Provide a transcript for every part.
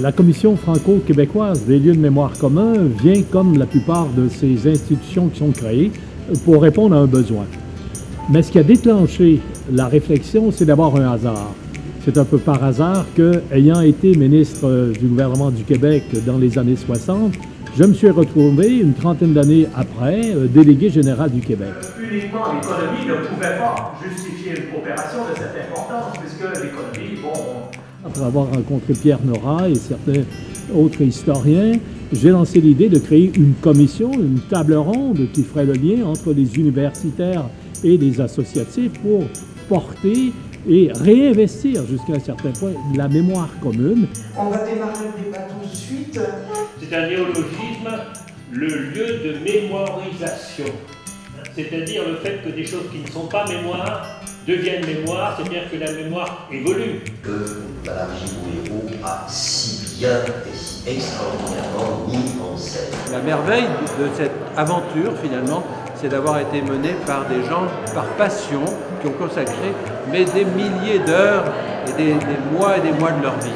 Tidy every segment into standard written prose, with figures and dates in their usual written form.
La Commission franco-québécoise des lieux de mémoire communs vient, comme la plupart de ces institutions qui sont créées, pour répondre à un besoin. Mais ce qui a déclenché la réflexion, c'est d'abord un hasard. C'est un peu par hasard que, ayant été ministre du gouvernement du Québec dans les années 60, je me suis retrouvé, une trentaine d'années après, délégué général du Québec. Uniquement l'économie ne pouvait pas justifier une coopération de cette importance, puisque l'économie, Après avoir rencontré Pierre Nora et certains autres historiens, j'ai lancé l'idée de créer une commission, une table ronde qui ferait le lien entre les universitaires et les associatifs pour porter et réinvestir jusqu'à un certain point la mémoire commune. On va démarrer le débat tout de suite. C'est un néologisme, le lieu de mémorisation. C'est-à-dire le fait que des choses qui ne sont pas mémoire deviennent mémoire, c'est-à-dire que la mémoire évolue. Que Mme Giroux-Hérault a si bien et si extraordinairement mis en scène. La merveille de cette aventure, finalement, c'est d'avoir été menée par des gens, par passion, qui ont consacré des milliers d'heures et des mois de leur vie.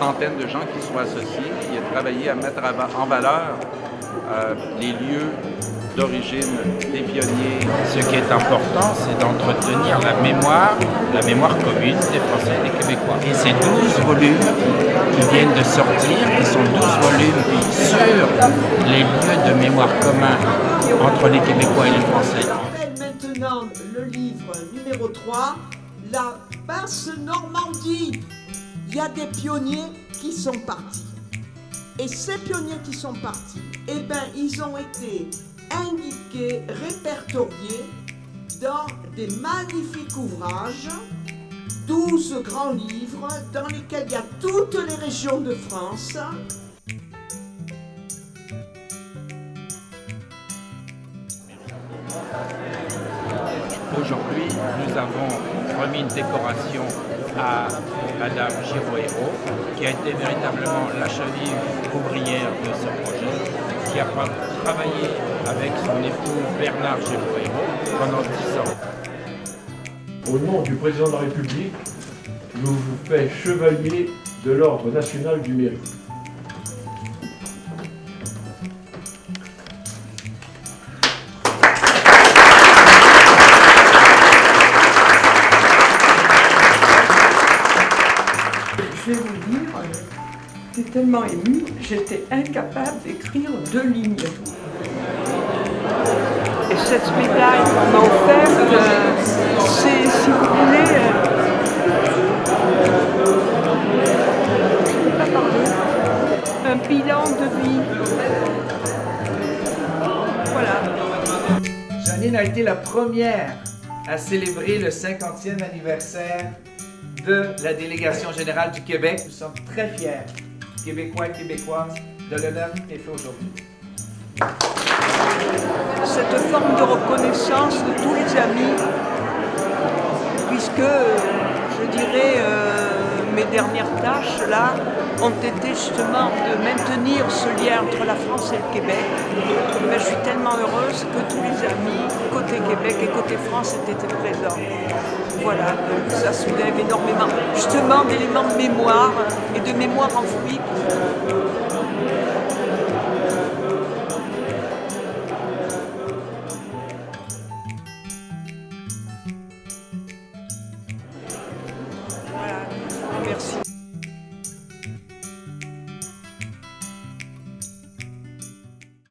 Centaines de gens qui sont associés, qui ont travaillé à mettre en valeur les lieux d'origine des pionniers. Ce qui est important, c'est d'entretenir la mémoire commune des Français et des Québécois. Et ces 12 volumes qui viennent de sortir, qui sont 12 volumes sur les lieux de mémoire communs entre les Québécois et les Français. Maintenant, le livre numéro 3, la basse Normandie. Il y a des pionniers qui sont partis. Et ces pionniers qui sont partis, eh bien, ils ont été indiqués, répertoriés dans des magnifiques ouvrages, 12 grands livres dans lesquels il y a toutes les régions de France. Aujourd'hui, nous avons remis une décoration à Mme Giroux-Hérault, qui a été véritablement la cheville ouvrière de ce projet, qui a travaillé avec son époux Bernard Giroux-Hérault pendant 10 ans. Au nom du président de la République, je vous fais chevalier de l'Ordre national du mérite. Je vais vous dire, j'étais tellement émue, j'étais incapable d'écrire 2 lignes. Et cette médaille qu'on m'a offerte, c'est, si vous voulez, je ne vais pas parler, un bilan de vie. Voilà. Janine a été la première à célébrer le 50e anniversaire de la délégation générale du Québec. Nous sommes très fiers, Québécois et Québécoises, de l'honneur qui est fait aujourd'hui. Cette forme de reconnaissance de tous les amis, puisque, je dirais, mes dernières tâches, là, ont été justement de maintenir ce lien entre la France et le Québec. Mais je suis tellement heureuse que tous les amis, côté Québec et côté France, aient été présents. Voilà, ça soulève énormément, justement, d'éléments de mémoire et de mémoire enfouie.